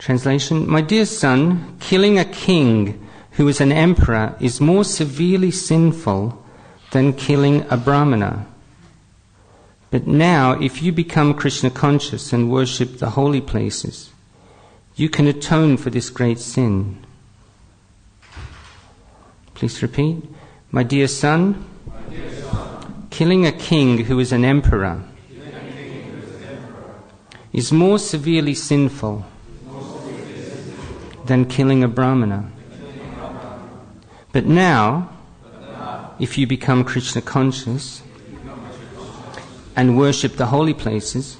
Translation: My dear son, killing a king who is an emperor is more severely sinful than killing a brahmana. But now, if you become Krishna conscious and worship the holy places, you can atone for this great sin. Please repeat. My dear son, killing a king who is an emperor is more severely sinful than killing a brahmana. But now, if you become Krishna conscious and worship the holy places,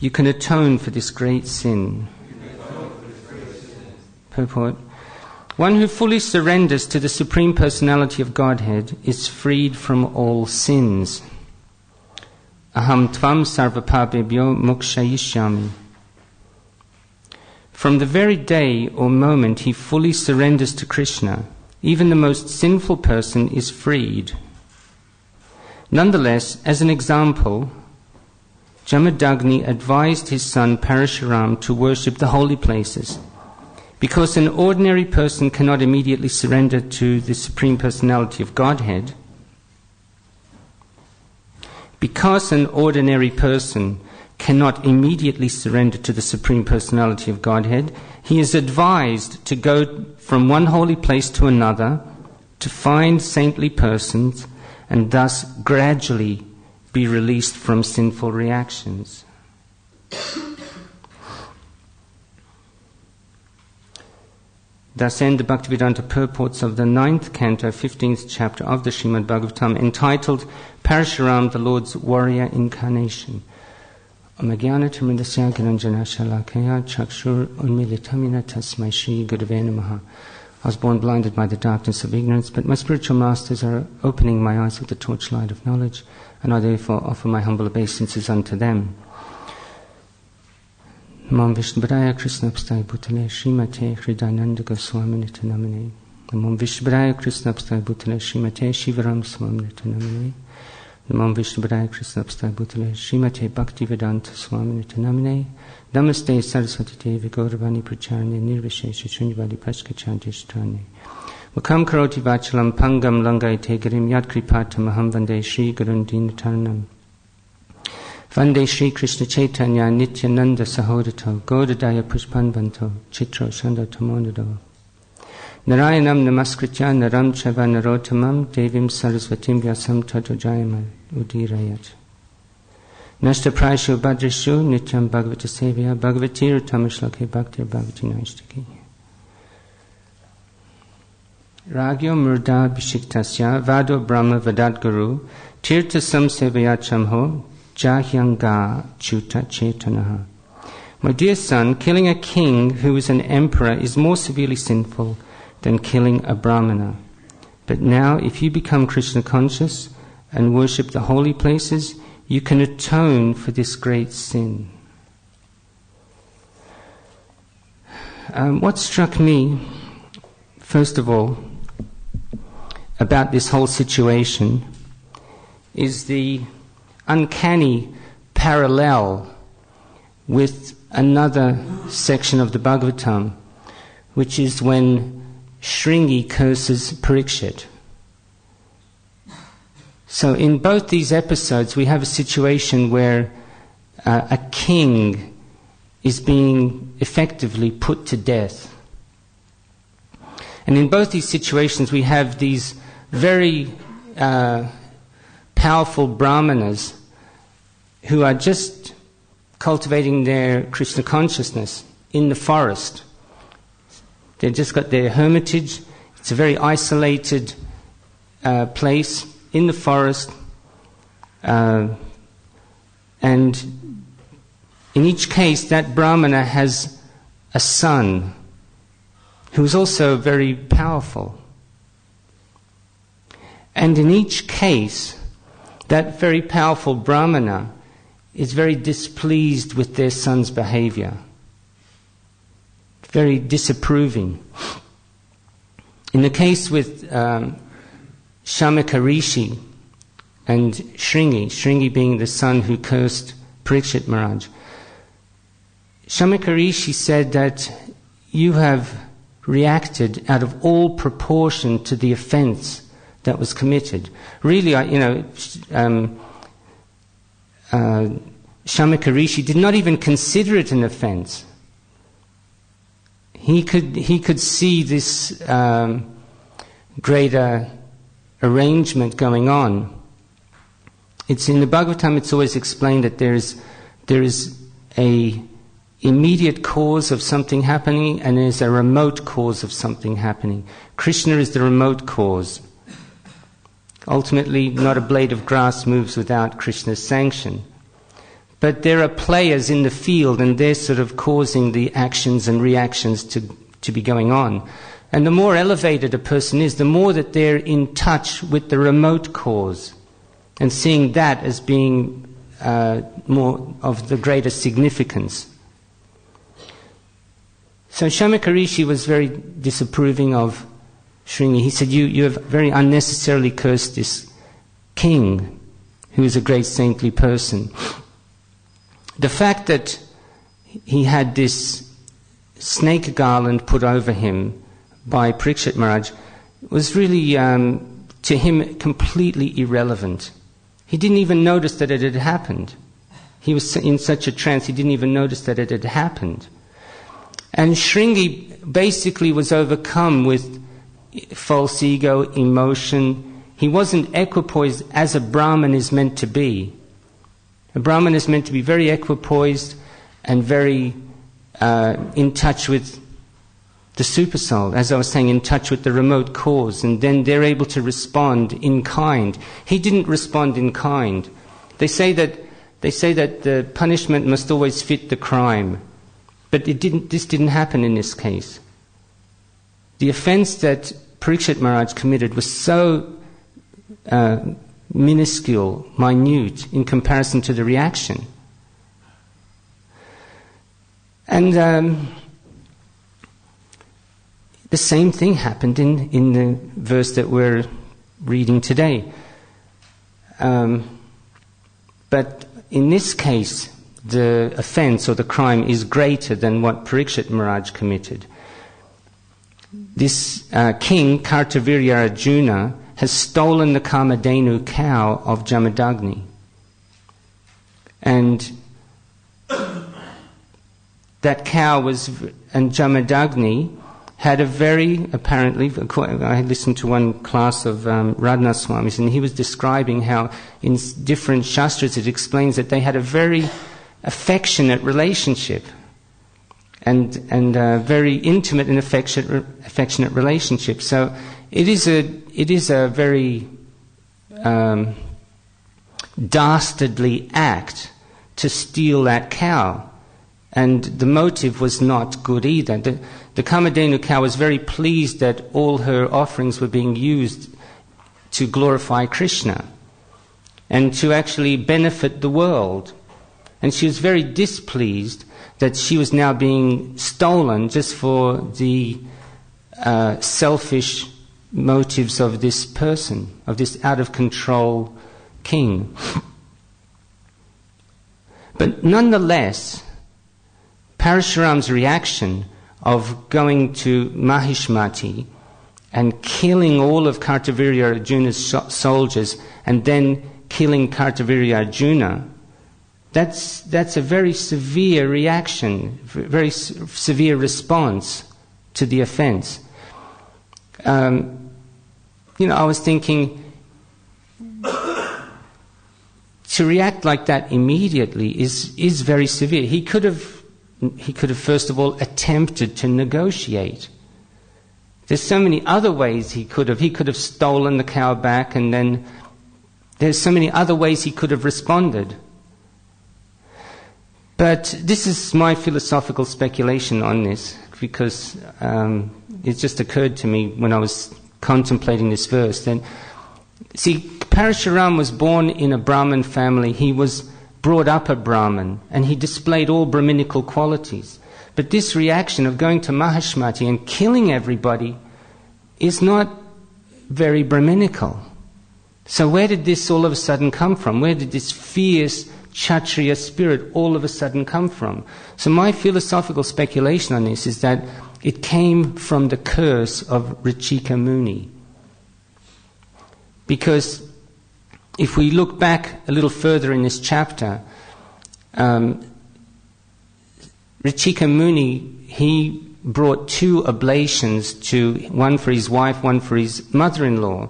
you can atone for this great sin. Purport: One who fully surrenders to the Supreme Personality of Godhead is freed from all sins. Aham tvam sarvapabebhyo mokshayishyami. From the very day or moment he fully surrenders to Krishna, even the most sinful person is freed. Nonetheless, as an example, Jamadagni advised his son Parashuram to worship the holy places. Because an ordinary person cannot immediately surrender to the Supreme Personality of Godhead, he is advised to go from one holy place to another to find saintly persons and thus gradually be released from sinful reactions. Thus end the Bhaktivedanta purports of the 9th canto, 15th chapter of the Srimad Bhagavatam, entitled Parashuram, the Lord's Warrior Incarnation. Amagyanatramidasya Gyananjana Shalakaya Chakshur Unmilitamina Tasmai Shri Gurave Namaha. I was born blinded by the darkness of ignorance, but my spiritual masters are opening my eyes with the torchlight of knowledge, and I therefore offer my humble obeisances unto them. Namam Vishnupadaya Krishna Pstai Bhutale Srimate Hridayananda Goswaminita Namane. Namam Vishnupadaya Krishna Pstai Bhutale Srimate Shivaram Swaminita Namane. Namam Vishnupadaya Krishna Pstai Bhutale Srimate Bhaktivedanta Swaminita Namane. Namaste Saraswati Devi Gauravani Pracharne Nirvishesha Shunyavadi Prashkachanti Shtane. Mukam Karoti Vachalam Pangam Langai Tegarim Yad Kripata Maham Vande Shri Gurundin Taranam. Vande Shri Krishna Chaitanya Nityananda Sahodato Gaudadaya Pushpanvanto Chitro Shanda Tamonado Narayanam Namaskritya Naram Chava Narotamam Devim Sarasvatim Vyasam Tato Jayama Udirayat Nashta Prasho Bhadrishu Nityam Bhagavata Sevya Bhagavatir Tamashlake Bhaktir Bhagavati Naishtaki Ragyo Murda Bhishiktasya Vado Brahma Vadat Guru Tirtha Samsevayachamho Jahyanga Chuta Chetanaha. My dear son, killing a king who is an emperor is more severely sinful than killing a brahmana. But now, if you become Krishna conscious and worship the holy places, you can atone for this great sin. What struck me, first of all, about this whole situation is the uncanny parallel with another section of the Bhagavatam, which is when Shringi curses Parikshit. So in both these episodes we have a situation where a king is being effectively put to death. And in both these situations we have these very powerful brahmanas who are just cultivating their Krishna consciousness in the forest. They've just got their hermitage. It's a very isolated place in the forest. And in each case, that brahmana has a son who is also very powerful. And in each case, that very powerful brahmana is very displeased with their son's behavior, very disapproving. In the case with Shamaka Rishi and Shringi being the son who cursed Parikshit Maharaj, Shamaka Rishi said that you have reacted out of all proportion to the offense that was committed. Really, Shamaka Rishi did not even consider it an offense. He could see this greater arrangement going on. It's in the Bhagavatam. It's always explained that there is a immediate cause of something happening, and there's a remote cause of something happening. Krishna is the remote cause. Ultimately, not a blade of grass moves without Krishna's sanction. But there are players in the field, and they're sort of causing the actions and reactions to be going on. And the more elevated a person is, the more that they're in touch with the remote cause, and seeing that as being more of the greater significance. So Shamaka Rishi was very disapproving of Shringi. He said, you have very unnecessarily cursed this king, who is a great saintly person. The fact that he had this snake garland put over him by Parikshit Maharaj was really, to him, completely irrelevant. He didn't even notice that it had happened. He was in such a trance, he didn't even notice that it had happened. And Shringi basically was overcome with false ego, emotion. He wasn't equipoised as a Brahman is meant to be. A Brahman is meant to be very equipoised and very in touch with the supersoul, as I was saying, in touch with the remote cause, and then they're able to respond in kind. He didn't respond in kind. They say that the punishment must always fit the crime. But this didn't happen in this case. The offense that Parikshit Maharaj committed was so minuscule, minute, in comparison to the reaction. And the same thing happened in the verse that we're reading today. But in this case, the offense or the crime is greater than what Parikshit Maharaj committed. This king, Kartavirya Arjuna, has stolen the Kamadhenu cow of Jamadagni. And that cow and Jamadagni had a very, apparently, I listened to one class of Radhanath Swami's, and he was describing how in different shastras it explains that they had a very affectionate relationship, and a very intimate and affectionate relationship. So it is a very dastardly act to steal that cow, and the motive was not good either. The Kamadhenu cow was very pleased that all her offerings were being used to glorify Krishna and to actually benefit the world. And she was very displeased that she was now being stolen just for the selfish motives of this person, of this out-of-control king. But nonetheless, Parashuram's reaction of going to Mahishmati and killing all of Kartavirya Arjuna's soldiers and then killing Kartavirya Arjuna, that's a very severe reaction, very severe response to the offense. I was thinking, to react like that immediately is very severe. He could have first of all attempted to negotiate. There's so many other ways he could have stolen the cow back, and then there's so many other ways he could have responded. But this is my philosophical speculation on this, because it just occurred to me when I was contemplating this verse. Then, see, Parashuram was born in a Brahmin family. He was brought up a Brahmin, and he displayed all Brahminical qualities. But this reaction of going to Mahishmati and killing everybody is not very Brahminical. So where did this all of a sudden come from? Where did this fierce Kshatriya spirit all of a sudden come from? So my philosophical speculation on this is that it came from the curse of Richika Muni. Because if we look back a little further in this chapter, Richika Muni, he brought 2 oblations, one for his wife, one for his mother-in-law.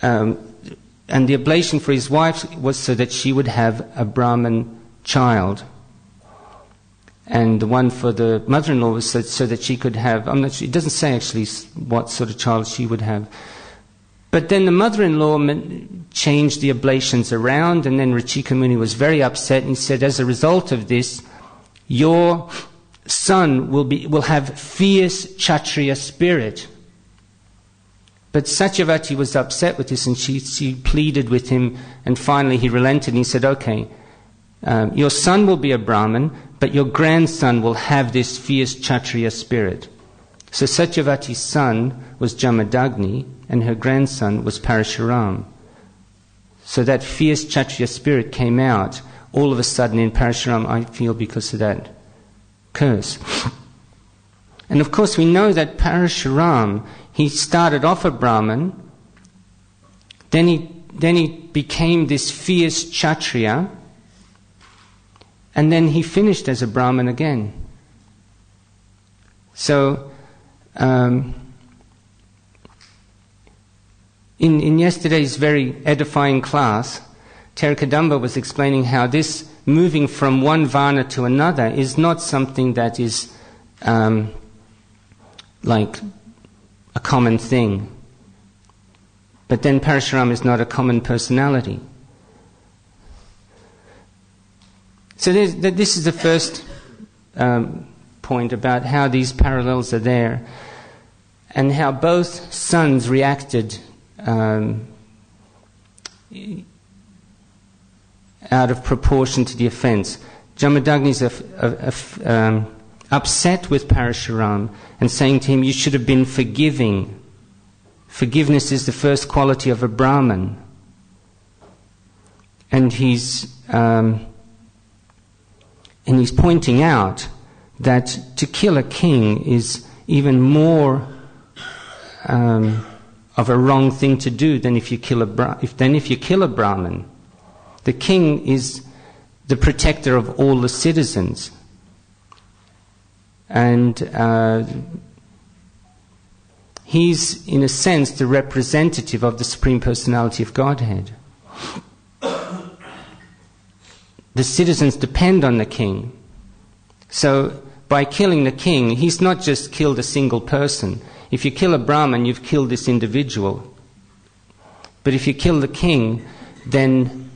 And the oblation for his wife was so that she would have a Brahmin child. And the one for the mother-in-law was so that she could have, I'm not sure, it doesn't say actually what sort of child she would have. But then the mother-in-law changed the oblations around, and then Richika Muni was very upset and said, as a result of this, your son will have fierce Kshatriya spirit. But Satyavati was upset with this, and she pleaded with him, and finally he relented and he said, okay, your son will be a Brahmin, but your grandson will have this fierce Kshatriya spirit. So Satyavati's son was Jamadagni, and her grandson was Parashuram. So that fierce Kshatriya spirit came out all of a sudden in Parashuram, I feel, because of that curse. And of course we know that Parashuram, he started off a Brahmin, then he became this fierce Kshatriya, and then he finished as a Brahmin again. So in yesterday's very edifying class, Terikadamba was explaining how this moving from one Varna to another is not something that is like a common thing. But then Parashuram is not a common personality. So this is the first point about how these parallels are there, and how both sons reacted out of proportion to the offense. Jamadagni is upset with Parashuram and saying to him, you should have been forgiving. Forgiveness is the first quality of a Brahmin. And he's pointing out that to kill a king is even more of a wrong thing to do than if you kill a Brahmin. The king is the protector of all the citizens. And he's, in a sense, the representative of the Supreme Personality of Godhead. The citizens depend on the king. So, by killing the king, he's not just killed a single person. If you kill a Brahmin, you've killed this individual. But if you kill the king, then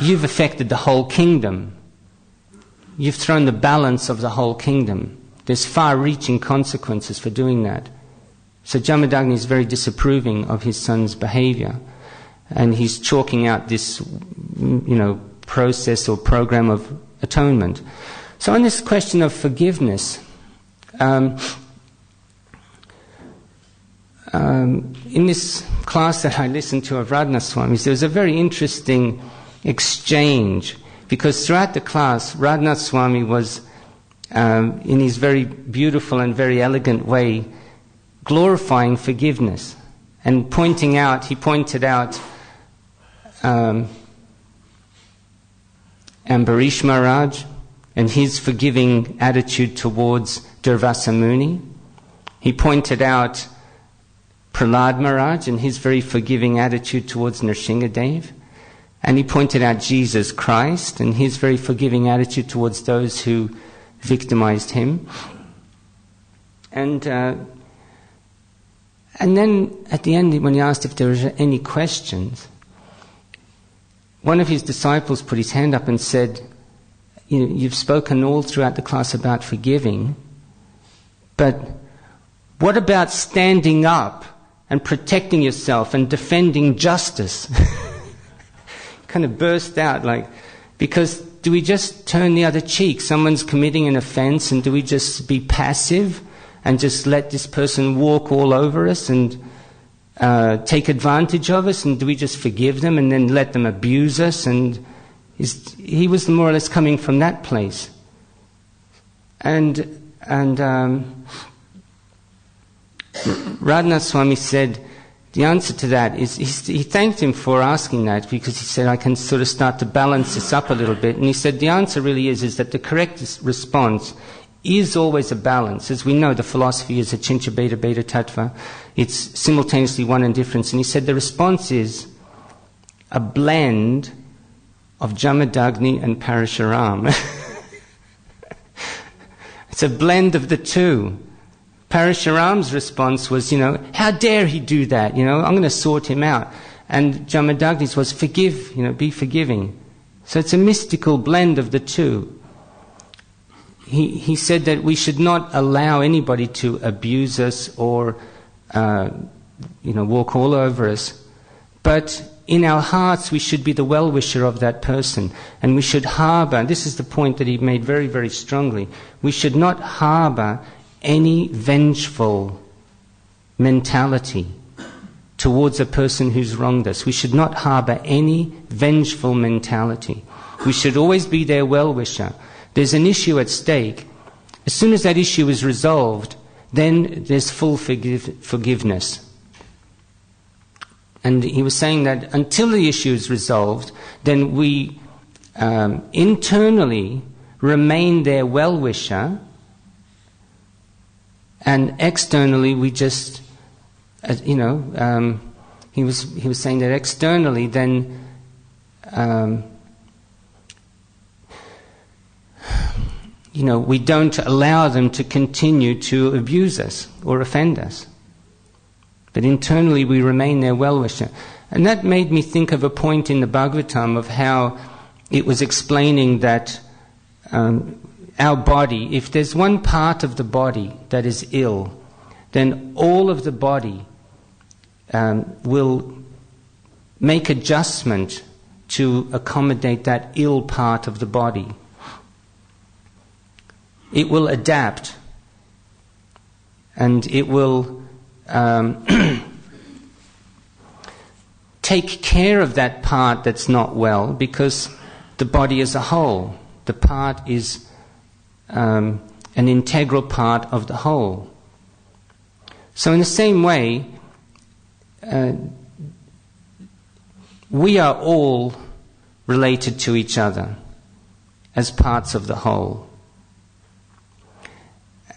you've affected the whole kingdom. You've thrown the balance of the whole kingdom. There's far-reaching consequences for doing that. So Jamadagni is very disapproving of his son's behavior, and he's chalking out this, process or program of atonement. So on this question of forgiveness, in this class that I listened to of Radhanath Swami's, there was a very interesting exchange, because throughout the class, Radhanath Swami was, in his very beautiful and very elegant way, glorifying forgiveness and he pointed out Ambarish Maharaj and his forgiving attitude towards Durvasa Muni. He pointed out Prahlad Maharaj and his very forgiving attitude towards Nrsingadev. And he pointed out Jesus Christ and his very forgiving attitude towards those who victimized him. And then at the end, when he asked if there were any questions, one of his disciples put his hand up and said, you've spoken all throughout the class about forgiving, but what about standing up and protecting yourself and defending justice? Kind of burst out, because do we just turn the other cheek? Someone's committing an offense, and do we just be passive and just let this person walk all over us and take advantage of us, and do we just forgive them and then let them abuse us and He was more or less coming from that place. And Radhanath Swami said the answer to that is, he thanked him for asking that, because he said, I can sort of start to balance this up a little bit. And he said the answer really is that the correct response is always a balance. As we know, the philosophy is achincha beta beta tattva. It's simultaneously one and difference. And he said the response is a blend of Jamadagni and Parashuram. It's a blend of the two. Parashuram's response was, how dare he do that? I'm going to sort him out. And Jamadagni's was, forgive, be forgiving. So it's a mystical blend of the two. He said that we should not allow anybody to abuse us or, walk all over us. But in our hearts, we should be the well-wisher of that person. And we should harbour, and this is the point that he made very, very strongly, we should not harbour any vengeful mentality towards a person who's wronged us. We should not harbour any vengeful mentality. We should always be their well-wisher. There's an issue at stake. As soon as that issue is resolved, then there's full forgiveness. And he was saying that until the issue is resolved, then we internally remain their well-wisher, and externally we just, he was saying that externally then we don't allow them to continue to abuse us or offend us. But internally we remain their well-wisher. And that made me think of a point in the Bhagavatam of how it was explaining that our body, if there's one part of the body that is ill, then all of the body will make adjustment to accommodate that ill part of the body. It will adapt, and it will take care of that part that's not well, because the body as a whole, the part is an integral part of the whole. So in the same way, we are all related to each other as parts of the whole.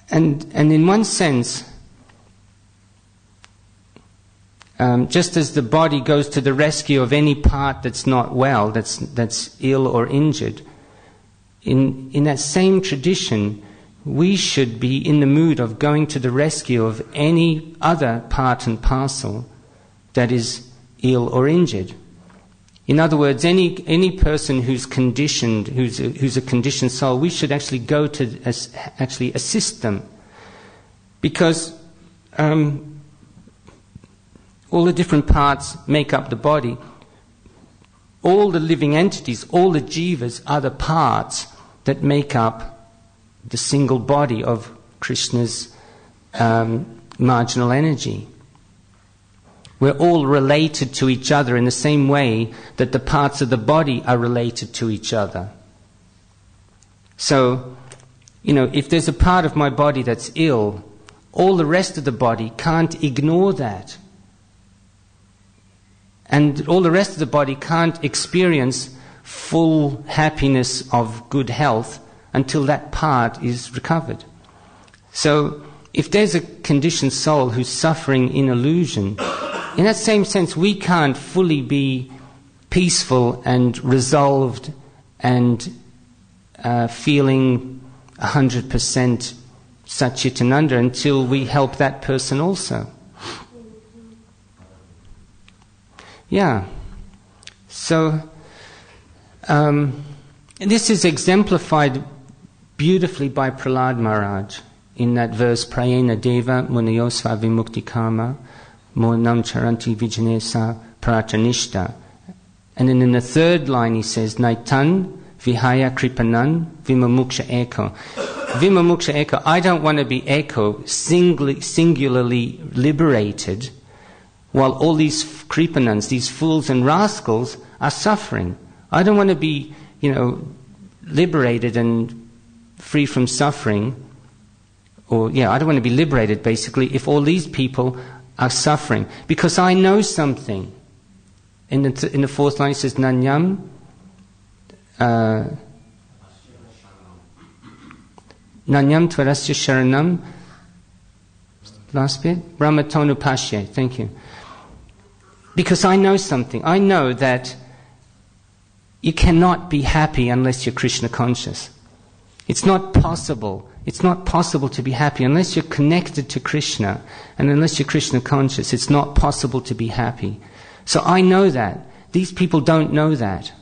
And in one sense, just as the body goes to the rescue of any part that's not well, that's ill or injured, in that same tradition, we should be in the mood of going to the rescue of any other part and parcel that is ill or injured. In other words, any person who's conditioned, who's a conditioned soul, we should actually go to actually assist them, because all the different parts make up the body. All the living entities, all the jivas are the parts that make up the single body of Krishna's marginal energy. We're all related to each other in the same way that the parts of the body are related to each other. So, if there's a part of my body that's ill, all the rest of the body can't ignore that. And all the rest of the body can't experience full happiness of good health until that part is recovered. So, if there's a conditioned soul who's suffering in illusion, in that same sense, we can't fully be peaceful and resolved and feeling 100% Satchitananda until we help that person also. Yeah. So, this is exemplified beautifully by Prahlad Maharaj in that verse, Prayena Deva Munayosva Vimukti Karma Monam Charanti Vijanesa Pratanishta. And then in the third line he says, Naitan Vihaya Kripanan Vimamuksha Eko. Vimamuksha Eko, I don't want to be Eko, singularly liberated, while all these kripanans, these fools and rascals, are suffering. I don't want to be liberated and free from suffering, or I don't want to be liberated basically if all these people are suffering, because I know something. In the fourth line it says Nanyam Nanyam Tvarasya Sharanam, last bit, Brahmatonu Pashye, thank you. Because I know something. I know that you cannot be happy unless you're Krishna conscious. It's not possible. It's not possible to be happy unless you're connected to Krishna, and unless you're Krishna conscious. It's not possible to be happy. So I know that. These people don't know that.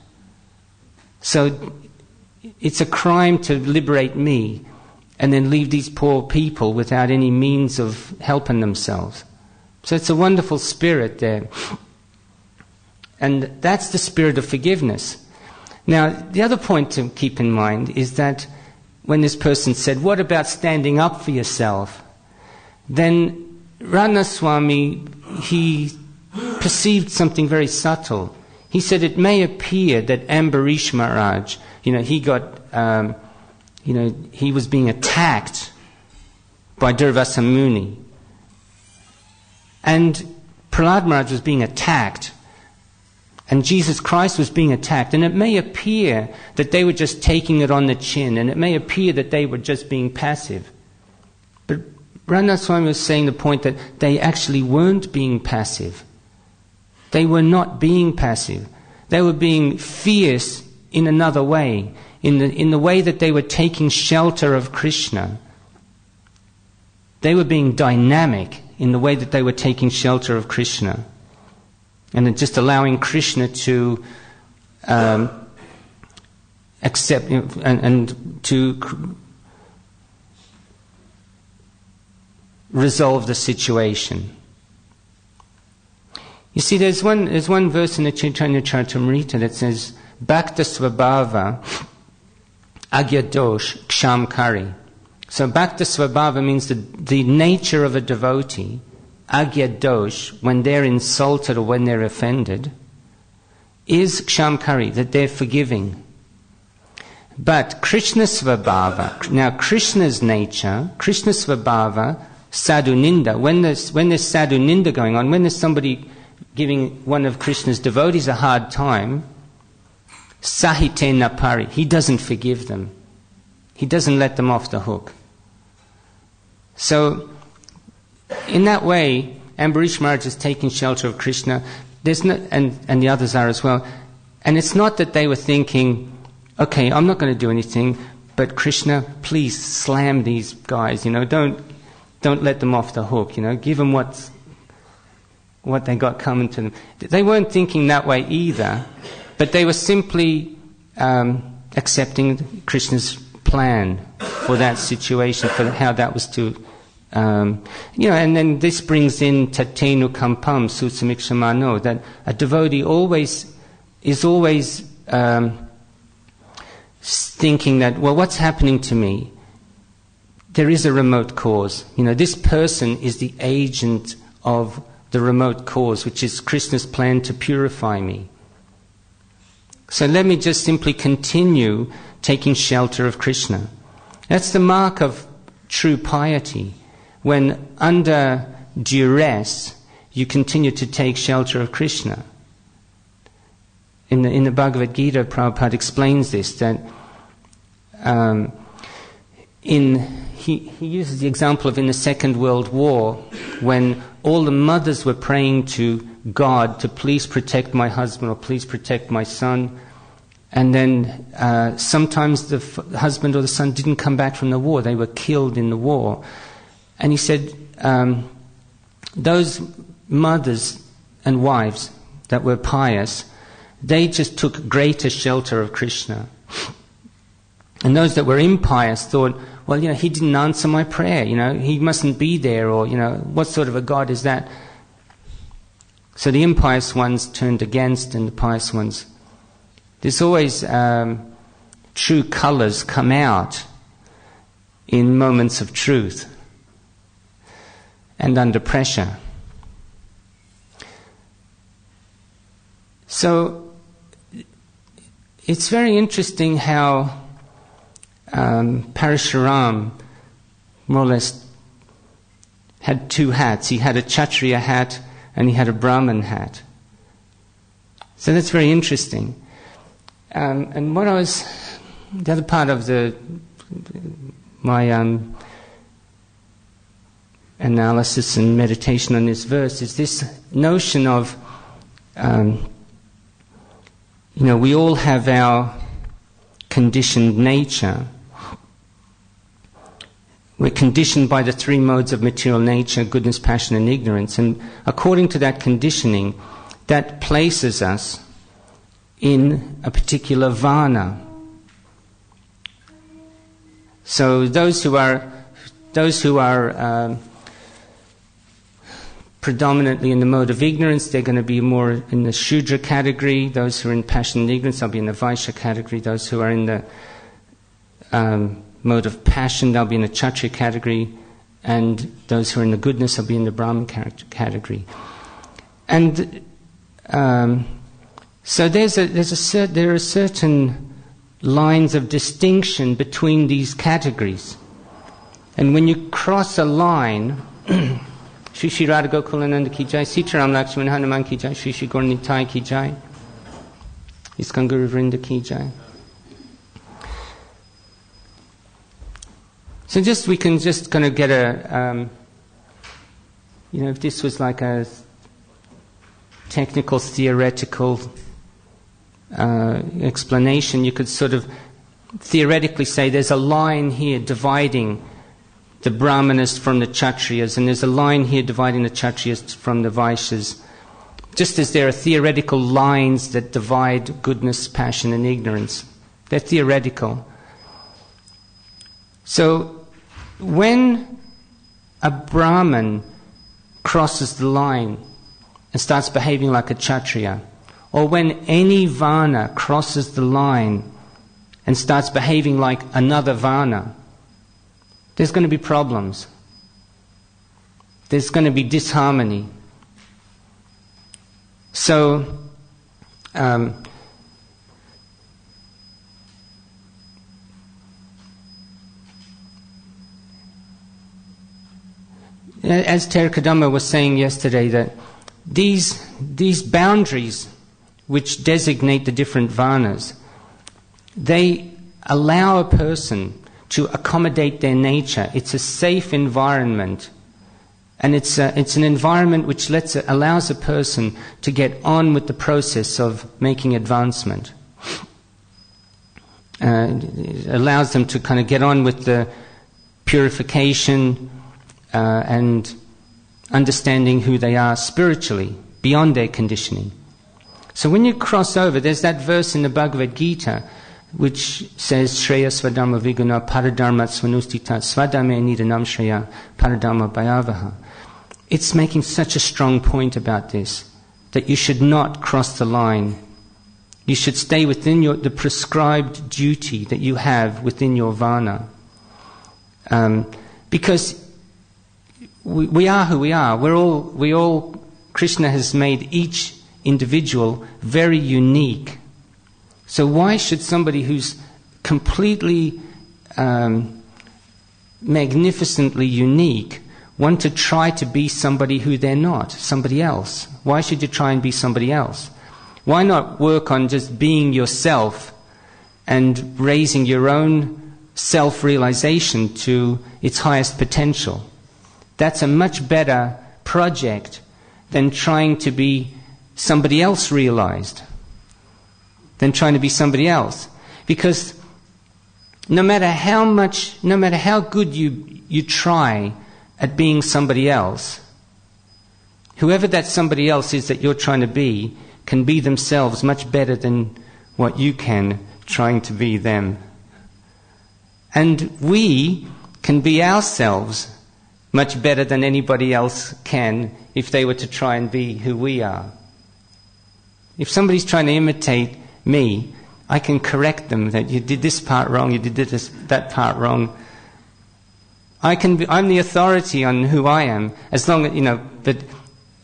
So it's a crime to liberate me and then leave these poor people without any means of helping themselves. So it's a wonderful spirit there. And that's the spirit of forgiveness. Now, the other point to keep in mind is that when this person said, what about standing up for yourself? Then Ranaswami, he perceived something very subtle. He said it may appear that Ambarish Maharaj, he got, he was being attacked by Durvasa Muni. And Prahlad Maharaj was being attacked. And Jesus Christ was being attacked. And it may appear that they were just taking it on the chin. And it may appear that they were just being passive. But Ranaswami was saying the point that they actually weren't being passive. They were not being passive. They were being fierce in another way. In the way that they were taking shelter of Krishna. They were being dynamic in the way that they were taking shelter of Krishna. And just allowing Krishna to accept and to resolve the situation. You see, there's one verse in the Chaitanya Charitamrita that says, Bhakta Svabhava Agyadosh Kshamkari. So Bhakta Svabhava means the nature of a devotee. Agyadosh, when they're insulted or when they're offended, is Kshamkari, that they're forgiving. But Krishna Svabhava, now Krishna's nature, Krishna Svabhava, Sadhu Ninda, when there's Sadhu Ninda going on, when there's somebody giving one of Krishna's devotees a hard time, Sahite Napari, he doesn't forgive them. He doesn't let them off the hook. So, in that way, Ambarish Maharaj is taking shelter of Krishna. There's no, and the others are as well. And it's not that they were thinking, okay, I'm not going to do anything, but Krishna, please slam these guys. Don't let them off the hook. Give them what they got coming to them. They weren't thinking that way either, but they were simply accepting Krishna's plan for that situation, for how that was to. And then this brings in tatenu kampam sutsamiksamano, that a devotee is always thinking that, well, what's happening to me? There is a remote cause. This person is the agent of the remote cause, which is Krishna's plan to purify me. So let me just simply continue taking shelter of Krishna. That's the mark of true piety. When under duress, you continue to take shelter of Krishna. In the Bhagavad Gita, Prabhupada explains this, that he uses the example of in the Second World War, when all the mothers were praying to God to please protect my husband or please protect my son, and then sometimes the husband or the son didn't come back from the war, they were killed in the war. And he said, those mothers and wives that were pious, they just took greater shelter of Krishna. And those that were impious thought, well, he didn't answer my prayer, he mustn't be there, or, what sort of a God is that? So the impious ones turned against, and the pious ones. There's always true colors come out in moments of truth and under pressure. So, it's very interesting how Parashuram more or less had two hats. He had a Kshatriya hat and he had a Brahmin hat. So that's very interesting. And what the other part of my analysis and meditation on this verse is this notion of, we all have our conditioned nature. We're conditioned by the three modes of material nature: goodness, passion, and ignorance. And according to that conditioning, that places us in a particular varna. So those who are predominantly in the mode of ignorance, they're going to be more in the Shudra category. Those who are in passion and ignorance, they'll be in the Vaishya category. Those who are in the mode of passion, they'll be in the Kshatriya category. And those who are in the goodness, will be in the Brahman category. And so there are certain lines of distinction between these categories. And when you cross a line, Shri Shri Radha Gokulananda ki jai, Sitaram Lakshman Hanuman ki jai, Shri Shri Gaura Nitai ki jai, Iskon Guru Vrinda ki jai. So we can just kind of get a, if this was like a technical, theoretical explanation, you could sort of theoretically say there's a line here dividing the Brahmanas from the Kshatriyas, and there's a line here dividing the Kshatriyas from the Vaishyas, just as there are theoretical lines that divide goodness, passion, and ignorance. They're theoretical. So when a Brahman crosses the line and starts behaving like a Kshatriya, or when any Varna crosses the line and starts behaving like another Varna, there's going to be problems. There's going to be disharmony. So, as Terikadama was saying yesterday, that these boundaries which designate the different varnas, they allow a person to accommodate their nature. It's a safe environment, and it's an environment which allows a person to get on with the process of making advancement. It allows them to kind of get on with the purification and understanding who they are spiritually beyond their conditioning. So when you cross over, there's that verse in the Bhagavad Gita which says, Shreya Swadharma Viguna Paradharma Svanustita Swadame Nidanam Shreya Paradharma Bhayavaha. It's making such a strong point about this, that you should not cross the line. You should stay within the prescribed duty that you have within your Varna. Because we are who we are. We all, Krishna has made each individual very unique. So why should somebody who's completely magnificently unique want to try to be somebody who they're not, somebody else? Why should you try and be somebody else? Why not work on just being yourself and raising your own self-realization to its highest potential? That's a much better project than trying to be somebody else realized, than trying to be somebody else. Because no matter how good you try at being somebody else, whoever that somebody else is that you're trying to be can be themselves much better than what you can trying to be them. And we can be ourselves much better than anybody else can if they were to try and be who we are. If somebody's trying to imitate me, I can correct them that you did this part wrong, you did that part wrong. I'm the authority on who I am, as long as, but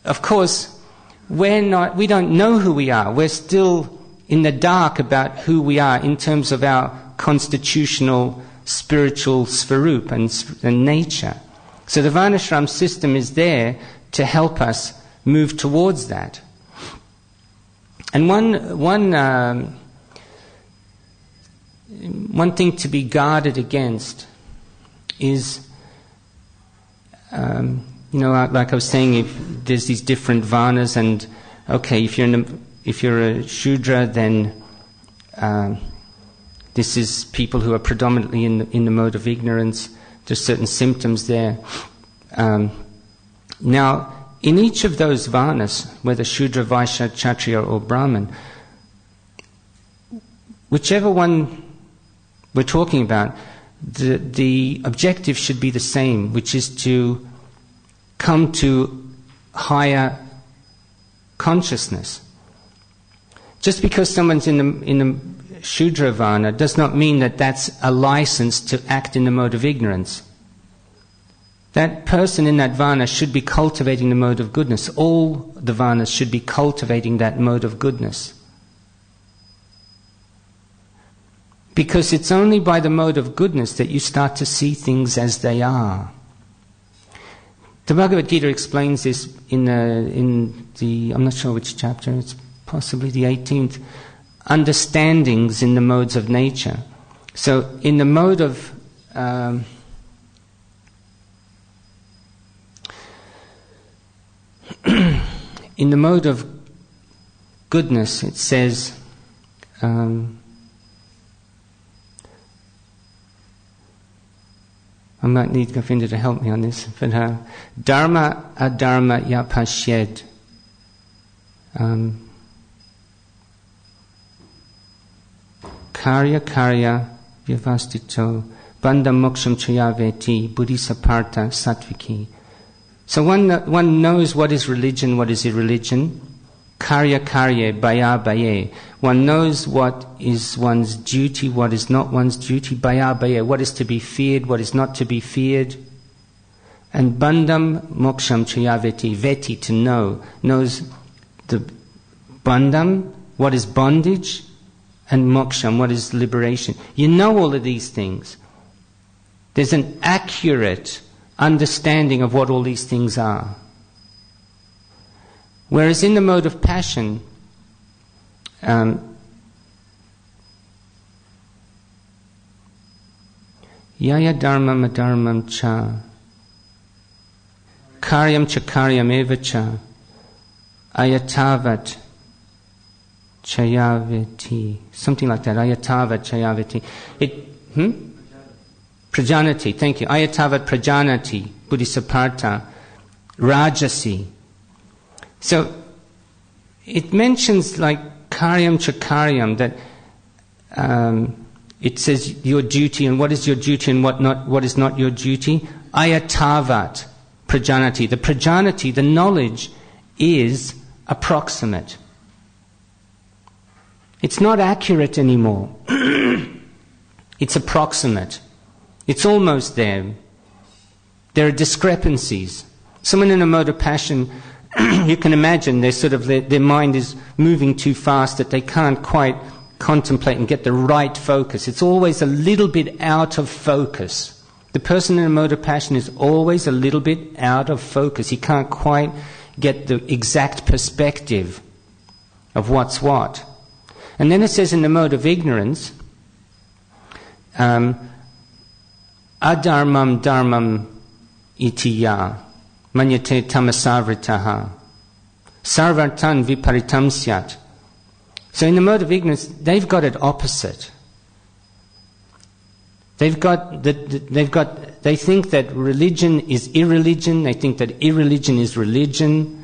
of course, we don't know who we are. We're still in the dark about who we are in terms of our constitutional spiritual svarup and nature. So the Varnashram system is there to help us move towards that. And one thing to be guarded against is, like I was saying, if there's these different varnas, and okay, if you're a Shudra, then this is people who are predominantly in the mode of ignorance. There's certain symptoms there. Now, in each of those varnas, whether Shudra, Vaishya, Kshatriya or Brahman, whichever one we're talking about, the objective should be the same, which is to come to higher consciousness. Just because someone's in the Shudra Varna does not mean that that's a license to act in the mode of ignorance. That person in that Varna should be cultivating the mode of goodness. All the Varnas should be cultivating that mode of goodness. Because it's only by the mode of goodness that you start to see things as they are. The Bhagavad Gita explains this in the I'm not sure which chapter, it's possibly the 18th, understandings in the modes of nature. So in the mode of in the mode of goodness, it says I might need Govinda to help me on this, but dharma adharma ya pashed. Karya karya vyavastito bandha moksham chayaveti buddhisapartha sattviki. So one knows what is religion, what is irreligion. Karya karya baya baye. One knows what is one's duty, what is not one's duty. Baya baye. What is to be feared, what is not to be feared. And bandham moksham chayaveti. Veti, to know. Knows the bandham, what is bondage, and moksham, what is liberation. You know all of these things. There's an accurate understanding of what all these things are. Whereas in the mode of passion, yaya dharmam adharmam cha, karyam cha karyam eva cha, ayatavat chayaveti. Something like that, ayatavat chayaveti. Prajanati, thank you. Ayatavat prajanati, buddhisapartha, rajasi. So, it mentions like karyam chakaryam, that it says your duty, and what is your duty and what is not your duty. Ayatavat prajanati. The prajanati, the knowledge, is approximate. It's not accurate anymore. It's approximate. It's almost there. There are discrepancies. Someone in a mode of passion, you can imagine their mind is moving too fast that they can't quite contemplate and get the right focus. It's always a little bit out of focus. The person in a mode of passion is always a little bit out of focus. He can't quite get the exact perspective of what's what. And then it says in the mode of ignorance, adharmam dharmam itiya manyate tamasavritaha sarvartan viparitam syat. So in the mode of ignorance, they've got it opposite. They think that religion is irreligion, they think that irreligion is religion,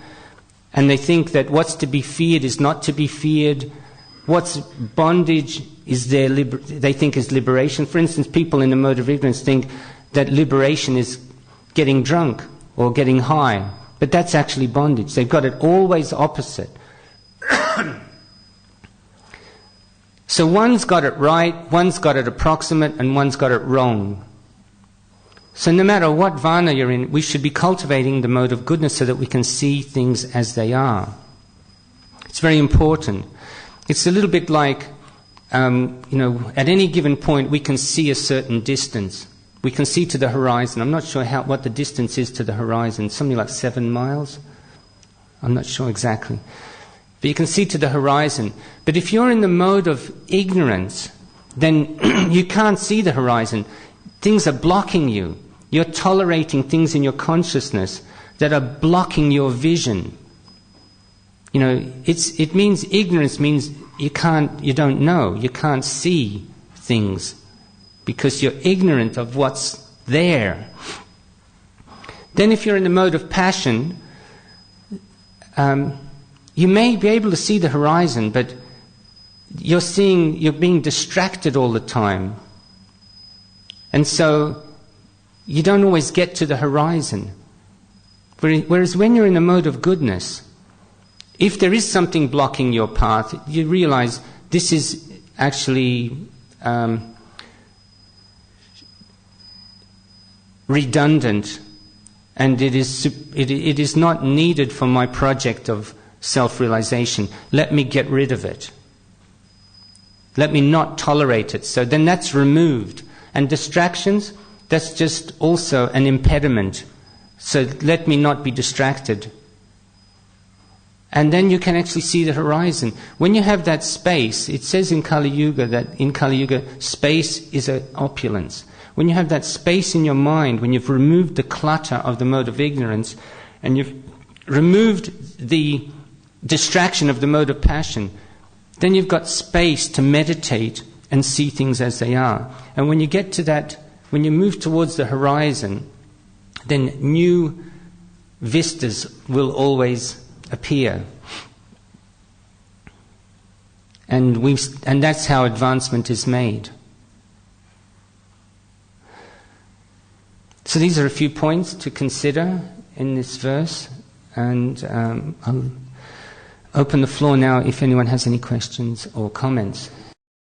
and they think that what's to be feared is not to be feared. What's bondage is they think is liberation. For instance, people in the mode of ignorance think that liberation is getting drunk or getting high, but that's actually bondage. They've got it always opposite. So one's got it right, one's got it approximate, and one's got it wrong. So no matter what varna you're in, we should be cultivating the mode of goodness so that we can see things as they are. It's very important. It's a little bit like, at any given point we can see a certain distance. We can see to the horizon. I'm not sure what the distance is to the horizon. Something like 7 miles. I'm not sure exactly. But you can see to the horizon. But if you're in the mode of ignorance, then you can't see the horizon. Things are blocking you. You're tolerating things in your consciousness that are blocking your vision. It means ignorance means you don't know, you can't see things because you're ignorant of what's there. Then if you're in the mode of passion, you may be able to see the horizon, but you're being distracted all the time. And so you don't always get to the horizon. Whereas when you're in the mode of goodness, if there is something blocking your path, you realize this is actually redundant, and it is not needed for my project of self-realization. Let me get rid of it. Let me not tolerate it. So then that's removed. And distractions, that's just also an impediment. So let me not be distracted. And then you can actually see the horizon. When you have that space, it says in Kali Yuga that in Kali Yuga, space is an opulence. When you have that space in your mind, when you've removed the clutter of the mode of ignorance, and you've removed the distraction of the mode of passion, then you've got space to meditate and see things as they are. And when you get to that, when you move towards the horizon, then new vistas will always appear. And that's how advancement is made. So these are a few points to consider in this verse, and I'll open the floor now if anyone has any questions or comments.